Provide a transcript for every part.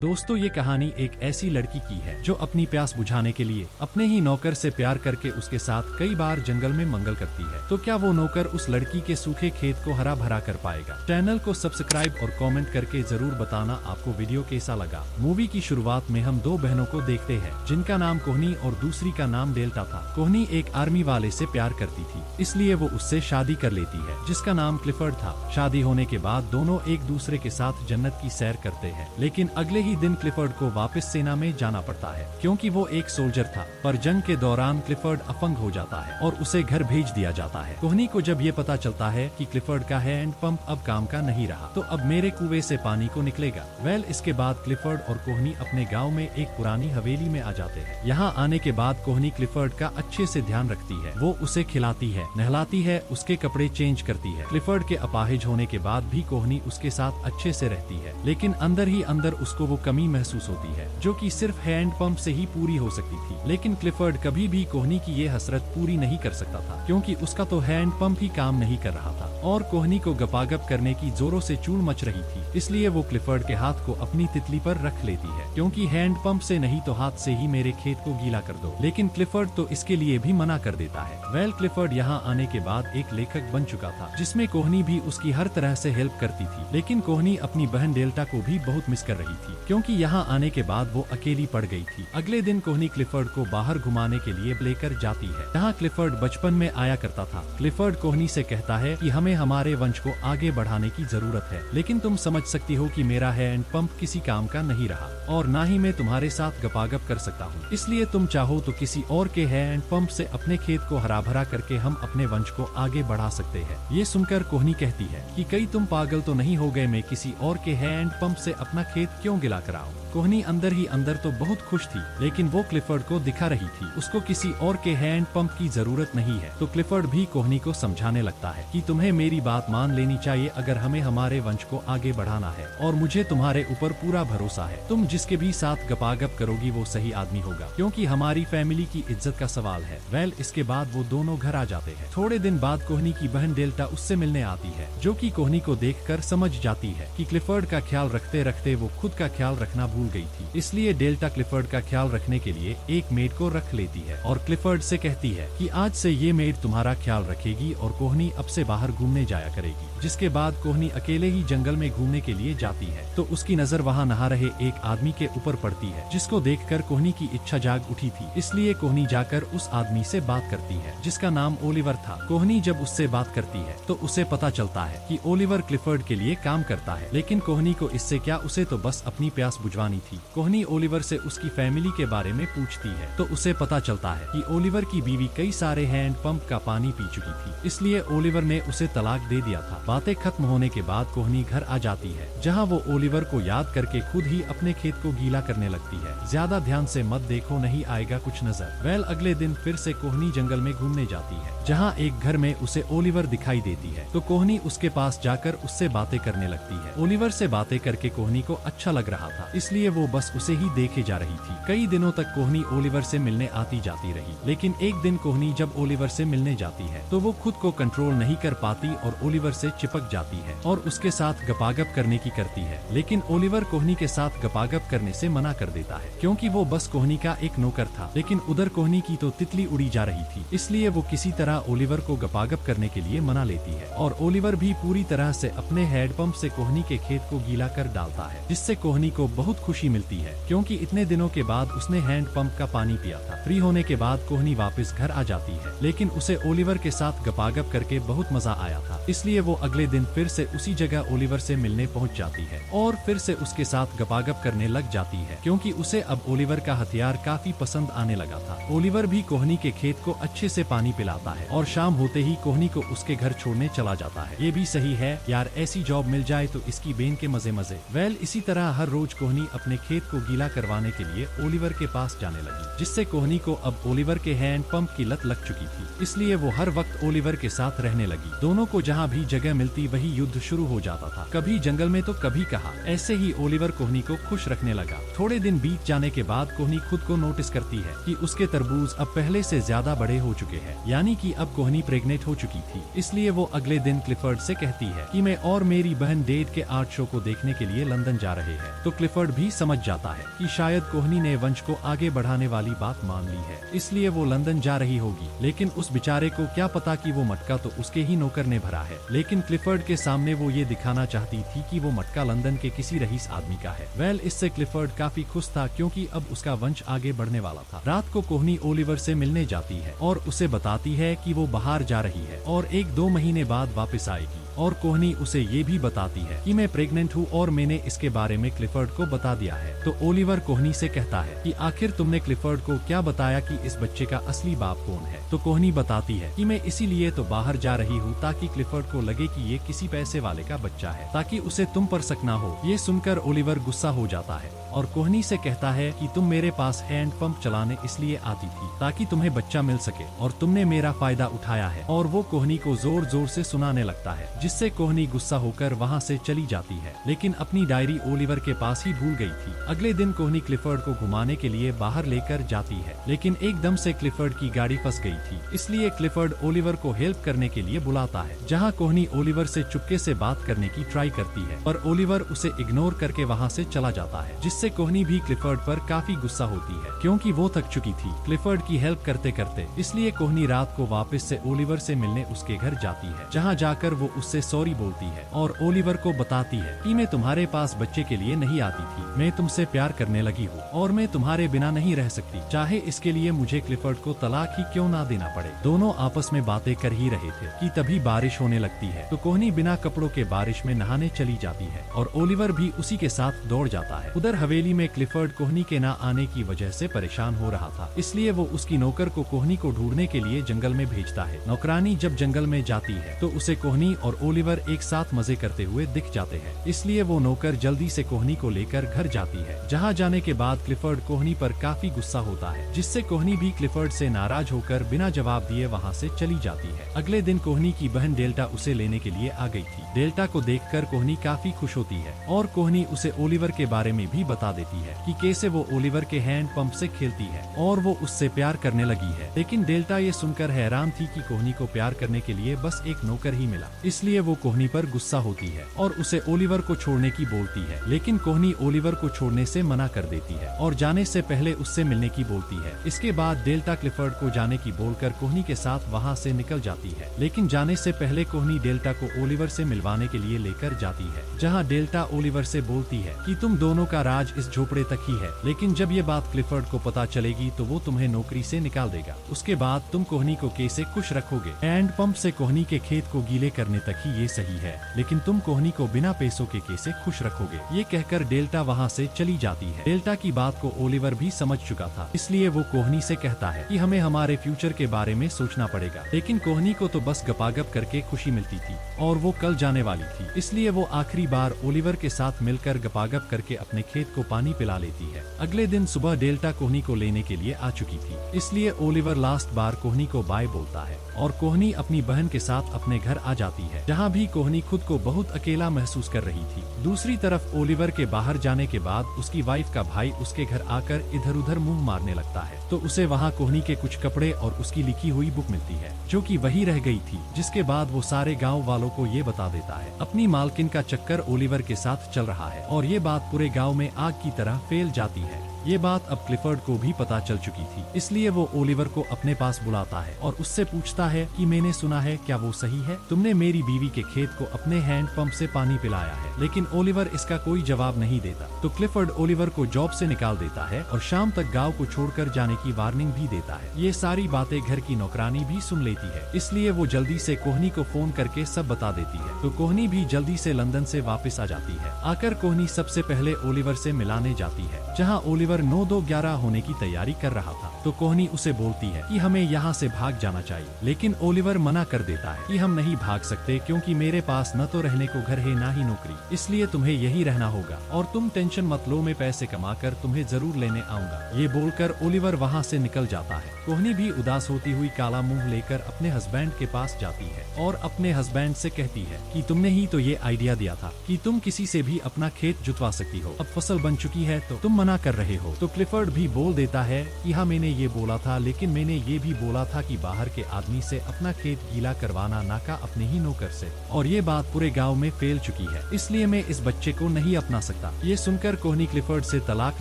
दोस्तों, ये कहानी एक ऐसी लड़की की है जो अपनी प्यास बुझाने के लिए अपने ही नौकर से प्यार करके उसके साथ कई बार जंगल में मंगल करती है। तो क्या वो नौकर उस लड़की के सूखे खेत को हरा भरा कर पाएगा? चैनल को सब्सक्राइब और कमेंट करके जरूर बताना आपको वीडियो कैसा लगा। मूवी की शुरुआत में हम दो बहनों को देखते हैं जिनका नाम कोहनी और दूसरी का नाम डेल्टा था। कोहनी एक आर्मी वाले से प्यार करती थी, इसलिए वो उससे शादी कर लेती है जिसका नाम क्लिफर्ड था। शादी होने के बाद दोनों एक दूसरे के साथ जन्नत की सैर करते हैं, लेकिन अगले ही दिन क्लिफर्ड को वापस सेना में जाना पड़ता है क्योंकि वो एक सोल्जर था। पर जंग के दौरान क्लिफर्ड अपंग हो जाता है और उसे घर भेज दिया जाता है। कोहनी को जब ये पता चलता है कि क्लिफर्ड का हैंड पंप अब काम का नहीं रहा, तो अब मेरे कुएं से पानी को निकलेगा। इसके बाद क्लिफर्ड और कोहनी अपने गाँव में एक पुरानी हवेली में आ जाते हैं। यहाँ आने के बाद कोहनी क्लिफर्ड का अच्छे से ध्यान रखती है। वो उसे खिलाती है, नहलाती है, उसके कपड़े चेंज करती है। क्लिफर्ड के अपाहिज होने के बाद भी कोहनी उसके साथ अच्छे से रहती है, लेकिन अंदर ही अंदर उसको वो कमी महसूस होती है जो कि सिर्फ हैंड पंप से ही पूरी हो सकती थी। लेकिन क्लिफर्ड कभी भी कोहनी की ये हसरत पूरी नहीं कर सकता था क्योंकि उसका तो हैंड पंप ही काम नहीं कर रहा था और कोहनी को गपागप करने की जोरों से चूल मच रही थी। इसलिए वो क्लिफर्ड के हाथ को अपनी तितली पर रख लेती है क्योंकि हैंड पंप से नहीं तो हाथ से ही मेरे खेत को गीला कर दो। लेकिन क्लिफर्ड तो इसके लिए भी मना कर देता है। क्लिफर्ड यहाँ आने के बाद एक लेखक बन चुका था जिसमें कोहनी भी उसकी हर तरह से हेल्प करती थी। लेकिन कोहनी अपनी बहन डेल्टा को भी बहुत मिस कर रही थी क्योंकि यहाँ आने के बाद वो अकेली पड़ गई थी। अगले दिन कोहनी क्लिफर्ड को बाहर घुमाने के लिए लेकर जाती है जहाँ क्लिफर्ड बचपन में आया करता था। क्लिफर्ड कोहनी से कहता है कि हमें हमारे वंश को आगे बढ़ाने की जरूरत है, लेकिन तुम समझ सकती हो कि मेरा हैंड पंप किसी काम का नहीं रहा और ना ही मैं तुम्हारे साथ गपागप कर सकता हूँ। इसलिए तुम चाहो तो किसी और के हैंड पंप से अपने खेत को हरा भरा करके हम अपने वंश को आगे बढ़ा सकते हैं। ये सुनकर कोहनी कहती है कि कहीं तुम पागल तो नहीं हो गए, मैं किसी और के हैंड पंप से अपना खेत क्यों गिला कराऊं? कोहनी अंदर ही अंदर तो बहुत खुश थी, लेकिन वो क्लिफर्ड को दिखा रही थी उसको किसी और के हैंड पंप की जरूरत नहीं है। तो क्लिफर्ड भी कोहनी को समझाने लगता है कि तुम्हें मेरी बात मान लेनी चाहिए अगर हमें हमारे वंश को आगे बढ़ाना है, और मुझे तुम्हारे ऊपर पूरा भरोसा है। तुम जिसके भी साथ गपागप करोगी वो सही आदमी होगा क्योंकि हमारी फैमिली की इज्जत का सवाल है। इसके बाद वो दोनों घर आ जाते हैं। थोड़े दिन बाद कोहनी की बहन डेल्टा उससे मिलने आती है जो कि कोहनी को देखकर समझ जाती है कि क्लिफर्ड का ख्याल रखते रखते वो खुद का ख्याल रखना भूल गई थी। इसलिए डेल्टा क्लिफर्ड का ख्याल रखने के लिए एक मेड को रख लेती है और क्लिफर्ड से कहती है कि आज से ये मेड तुम्हारा ख्याल रखेगी और कोहनी अब से बाहर घूमने जाया करेगी। जिसके बाद कोहनी अकेले ही जंगल में घूमने के लिए जाती है तो उसकी नजर वहाँ नहा रहे एक आदमी के ऊपर पड़ती है जिसको देखकर कोहनी की इच्छा जाग उठी थी। इसलिए कोहनी जाकर उस आदमी से बात करती है जिसका नाम ओलिवर था। कोहनी जब उससे बात करती है तो उसे पता चलता है कि ओलिवर क्लिफर्ड के लिए काम करता है, लेकिन कोहनी को इससे क्या, उसे तो बस अपनी प्यास बुझवानी थी। कोहनी ओलिवर से उसकी फैमिली के बारे में पूछती है तो उसे पता चलता है कि ओलिवर की बीवी कई सारे हैंड पंप का पानी पी चुकी थी, इसलिए ओलिवर ने उसे तलाक दे दिया था। बातें खत्म होने के बाद कोहनी घर आ जाती है जहां वो ओलिवर को याद करके खुद ही अपने खेत को गीला करने लगती है। ज्यादा ध्यान से मत देखो, नहीं आएगा कुछ नजर। अगले दिन फिर से कोहनी जंगल में घूमने जाती है जहां एक घर में उसे ओलिवर दिखाई देती है तो कोहनी उसके पास जाकर उससे बातें करने लगती है। ओलिवर से बातें करके कोहनी को अच्छा लग रहा था, इसलिए वो बस उसे ही देखे जा रही थी। कई दिनों तक कोहनी ओलिवर से मिलने आती जाती रही, लेकिन एक दिन कोहनी जब ओलिवर से मिलने जाती है तो वो खुद को कंट्रोल नहीं कर पाती और ओलिवर से चिपक जाती है और उसके साथ गपागप करने की करती है। लेकिन ओलिवर कोहनी के साथ गपागप करने से मना कर देता है क्योंकि वो बस कोहनी का एक नौकर था। लेकिन उधर कोहनी की तो तितली उड़ी जा रही थी, इसलिए वो किसी तरह ओलिवर को गपागप करने के लिए मना लेती है और ओलिवर भी पूरी तरह से अपने हैंड पंप से कोहनी के खेत को गीला कर डालता है, जिससे कोहनी को बहुत खुशी मिलती है क्योंकि इतने दिनों के बाद उसने हैंड पंप का पानी पिया था। फ्री होने के बाद कोहनी वापस घर आ जाती है, लेकिन उसे ओलिवर के साथ गपागप करके बहुत मजा आया था, इसलिए वो अगले दिन फिर से उसी जगह ओलिवर से मिलने पहुंच जाती है और फिर से उसके साथ गपागप करने लग जाती है क्योंकि उसे अब ओलिवर का हथियार काफी पसंद आने लगा था। ओलिवर भी कोहनी के खेत को अच्छे से पानी पिलाता है और शाम होते ही कोहनी को उसके घर छोड़ने चला जाता है। ये भी सही है यार, ऐसी जॉब मिल जाए तो इसकी बेन के मजे मजे। इसी तरह हर रोज कोहनी अपने खेत को गीला करवाने के लिए ओलिवर के पास जाने लगी, जिससे कोहनी को अब ओलिवर के हैंड पंप की लत लग चुकी थी, इसलिए वो हर वक्त ओलिवर के साथ रहने लगी। दोनों को जहाँ भी जगह मिलती वही युद्ध शुरू हो जाता था, कभी जंगल में तो कभी कहा। ऐसे ही ओलिवर कोहनी को खुश रखने लगा। थोड़े दिन बीत जाने के बाद कोहनी खुद को नोटिस करती है कि उसके तरबूज अब पहले से ज्यादा बड़े हो चुके हैं, यानी कि अब कोहनी प्रेग्नेंट हो चुकी थी। इसलिए वो अगले दिन क्लिफर्ड से कहती है कि मैं और मेरी बहन डेट के आर्ट शो को देखने के लिए लंदन जा रहे हैं, तो क्लिफर्ड भी समझ जाता है कि शायद कोहनी ने वंश को आगे बढ़ाने वाली बात मान ली है, इसलिए वो लंदन जा रही होगी। लेकिन उस बेचारे को क्या पता कि वो मटका तो उसके ही नौकर ने भरा है। लेकिन क्लिफर्ड के सामने वो ये दिखाना चाहती थी कि वो मटका लंदन के किसी रईस आदमी का है। इससे क्लिफर्ड काफी खुश था क्योंकि अब उसका वंश आगे बढ़ने वाला था। रात को कोहनी ओलिवर से मिलने जाती है और उसे बताती है कि वो बाहर जा रही है और 1-2 महीने बाद वापस आएगी। और कोहनी उसे ये भी बताती है कि मैं प्रेग्नेंट हूँ और मैंने इसके बारे में क्लिफर्ड को बता दिया है। तो ओलिवर कोहनी से कहता है कि आखिर तुमने क्लिफर्ड को क्या बताया कि इस बच्चे का असली बाप कौन है। तो कोहनी बताती है कि मैं इसीलिए तो बाहर जा रही हूँ ताकि क्लिफर्ड को लगे कि ये किसी पैसे वाले का बच्चा है, ताकि उसे तुम पर शक ना हो। ये सुनकर ओलिवर गुस्सा हो जाता है और कोहनी से कहता है कि तुम मेरे पास हैंड पंप चलाने इसलिए आती थी ताकि तुम्हें बच्चा मिल सके और तुमने मेरा फायदा उठाया है। और वो कोहनी को जोर जोर से सुनाने लगता है, जिससे कोहनी गुस्सा होकर वहाँ से चली जाती है। लेकिन अपनी डायरी ओलिवर के पास ही भूल गई थी। अगले दिन कोहनी क्लिफर्ड को घुमाने के लिए बाहर लेकर जाती है, लेकिन एकदम से क्लिफर्ड की गाड़ी फंस गई थी। इसलिए क्लिफर्ड ओलिवर को हेल्प करने के लिए बुलाता है, जहाँ कोहनी ओलिवर से चुपके से बात करने की ट्राई करती है, पर ओलिवर उसे इग्नोर करके वहाँ से चला जाता है, जिससे कोहनी भी क्लिफर्ड पर काफी गुस्सा होती है क्योंकि वो थक चुकी थी क्लिफर्ड की हेल्प करते करते। इसलिए कोहनी रात को वापस से ओलिवर से मिलने उसके घर जाती है, जहाँ जाकर वो उससे सॉरी बोलती है और ओलिवर को बताती है कि मैं तुम्हारे पास बच्चे के लिए नहीं आती थी, मैं तुमसे प्यार करने लगी हूँ और मैं तुम्हारे बिना नहीं रह सकती, चाहे इसके लिए मुझे क्लिफर्ड को तलाक ही क्यों ना देना पड़े। दोनों आपस में बातें कर ही रहे थे कि तभी बारिश होने लगती है। तो कोहनी बिना कपड़ों के बारिश में नहाने चली जाती है और ओलिवर भी उसी के साथ दौड़ जाता है। उधर हवेली में क्लिफर्ड कोहनी के ना आने की वजह से परेशान हो रहा था, इसलिए वो उसकी नौकर को कोहनी को ढूंढने के लिए जंगल में भेजता है। नौकरानी जब जंगल में जाती है तो उसे कोहनी और ओलिवर एक साथ मजे करते हुए दिख जाते हैं, इसलिए वो नौकर जल्दी से कोहनी को लेकर घर जाती है। जहाँ जाने के बाद क्लिफर्ड कोहनी पर काफी गुस्सा होता है, जिससे कोहनी भी क्लिफर्ड से नाराज होकर बिना जवाब दिए वहाँ से चली जाती है। अगले दिन कोहनी की बहन डेल्टा उसे लेने के लिए आ गई थी। डेल्टा को देखकर कोहनी काफी खुश होती है और कोहनी उसे ओलिवर के बारे में भी बता देती है कि कैसे वो ओलिवर के हैंड पंप से खेलती है और वो उससे प्यार करने लगी है। लेकिन डेल्टा ये सुनकर हैरान थी कि कोहनी को प्यार करने के लिए बस एक नौकर ही मिला, इसलिए वो कोहनी पर गुस्सा होती है और उसे ओलिवर को छोड़ने की बोलती है। लेकिन कोहनी ओलिवर को छोड़ने से मना कर देती है और जाने से पहले उससे मिलने की बोलती है। इसके बाद डेल्टा क्लिफर्ड को जाने की बोलकर कोहनी के साथ वहाँ से निकल जाती है। लेकिन जाने से पहले कोहनी डेल्टा को ओलिवर से मिलवाने के लिए लेकर जाती है, जहाँ डेल्टा ओलिवर से बोलती है कि तुम दोनों का राज इस झोपड़े तक ही है, लेकिन जब ये बात क्लिफर्ड को पता चलेगी तो वो तुम्हें नौकरी से निकाल देगा। उसके बाद तुम कोहनी को कैसे खुश रखोगे। हैंड पंप से कोहनी के खेत को गीले करने तक ही ये सही है, लेकिन तुम कोहनी को बिना पैसों के कैसे खुश रखोगे। ये कहकर डेल्टा वहाँ से चली जाती है। डेल्टा की बात को ओलिवर भी समझ चुका था, इसलिए वो कोहनी से कहता है कि हमें हमारे फ्यूचर के बारे में सोचना पड़ेगा। लेकिन कोहनी को तो बस गपागप करके खुशी मिलती थी और वो कल जाने वाली थी, इसलिए वो आखिरी बार ओलिवर के साथ मिलकर गपागप करके अपने खेत को पानी पिला लेती है। अगले दिन सुबह डेल्टा कोहनी को लेने के लिए आ चुकी थी, इसलिए ओलिवर लास्ट बार कोहनी को बाय बोलता है और कोहनी अपनी बहन के साथ अपने घर आ जाती है, जहाँ भी कोहनी खुद को बहुत अकेला महसूस कर रही थी। दूसरी तरफ ओलिवर के बाहर जाने के बाद उसकी वाइफ का भाई उसके घर आकर इधर उधर मुंह मारने लगता है, तो उसे वहाँ कोहनी के कुछ कपड़े और उसकी लिखी हुई बुक मिलती है, जो कि वही रह गई थी। जिसके बाद वो सारे गाँव वालों को ये बता देता है अपनी मालकिन का चक्कर ओलिवर के साथ चल रहा है और ये बात पूरे गाँव में आग की तरह फैल जाती है। ये बात अब क्लिफर्ड को भी पता चल चुकी थी, इसलिए वो ओलिवर को अपने पास बुलाता है और उससे पूछता है कि मैंने सुना है, क्या वो सही है, तुमने मेरी बीवी के खेत को अपने हैंड पंप से पानी पिलाया है। लेकिन ओलिवर इसका कोई जवाब नहीं देता, तो क्लिफर्ड ओलिवर को जॉब से निकाल देता है और शाम तक गाँव को छोड़कर जाने की वार्निंग भी देता है। ये सारी बातें घर की नौकरानी भी सुन लेती है, इसलिए वो जल्दी से कोहनी को फोन करके सब बता देती है। तो कोहनी भी जल्दी से लंदन से वापस आ जाती है। आकर कोहनी सबसे पहले ओलिवर से मिलाने जाती है, जहाँ ओलिवर 9-2-11 होने की तैयारी कर रहा था। तो कोहनी उसे बोलती है कि हमें यहाँ से भाग जाना चाहिए, लेकिन ओलिवर मना कर देता है कि हम नहीं भाग सकते क्योंकि मेरे पास न तो रहने को घर है ना ही नौकरी, इसलिए तुम्हें यही रहना होगा और तुम टेंशन मत लो, मैं पैसे कमाकर तुम्हें जरूर लेने आऊंगा। ये बोलकर ओलिवर वहाँ से निकल जाता है। कोहनी भी उदास होती हुई काला मुंह लेकर अपने हस्बैंड के पास जाती है और अपने हस्बैंड से कहती है कि तुमने ही तो ये आइडिया दिया था कि तुम किसी से भी अपना खेत जुतवा सकती हो, अब फसल बन चुकी है तो तुम मना कर रहे हो, तो क्लिफर्ड भी बोल देता है कि हाँ मैंने ये बोला था, लेकिन मैंने ये भी बोला था कि बाहर के आदमी से अपना खेत गीला करवाना ना का अपने ही नौकर से, और ये बात पूरे गांव में फैल चुकी है, इसलिए मैं इस बच्चे को नहीं अपना सकता। ये सुनकर कोहनी क्लिफर्ड से तलाक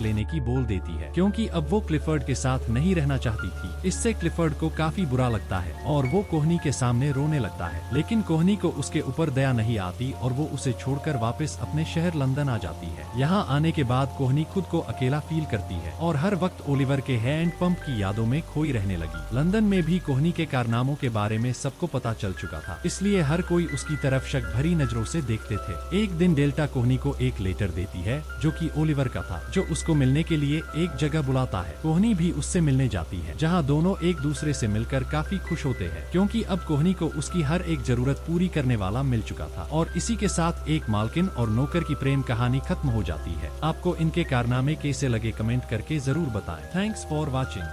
लेने की बोल देती है, क्योंकि अब वो क्लिफर्ड के साथ नहीं रहना चाहती थी। इससे क्लिफर्ड को काफी बुरा लगता है और वो कोहनी के सामने रोने लगता है, लेकिन कोहनी को उसके ऊपर दया नहीं आती और वो उसे छोड़कर वापस अपने शहर लंदन आ जाती है। यहाँ आने के बाद कोहनी खुद को अकेला फील करती है और हर वक्त ओलिवर के हैंड पंप की यादों में खोई रहने लगी। लंदन में भी कोहनी के कारनामों के बारे में सबको पता चल चुका था, इसलिए हर कोई उसकी तरफ शक भरी नजरों से देखते थे। एक दिन डेल्टा कोहनी को एक लेटर देती है जो कि ओलिवर का था, जो उसको मिलने के लिए एक जगह बुलाता है। कोहनी भी उससे मिलने जाती है, जहाँ दोनों एक दूसरे से मिलकर काफी खुश होते हैं, क्योंकि अब कोहनी को उसकी हर एक जरूरत पूरी करने वाला मिल चुका था। और इसी के साथ एक मालकिन और नौकर की प्रेम कहानी खत्म हो जाती है। आपको इनके कारनामे कैसे लगे कमेंट करके जरूर बताएं। Thanks for watching.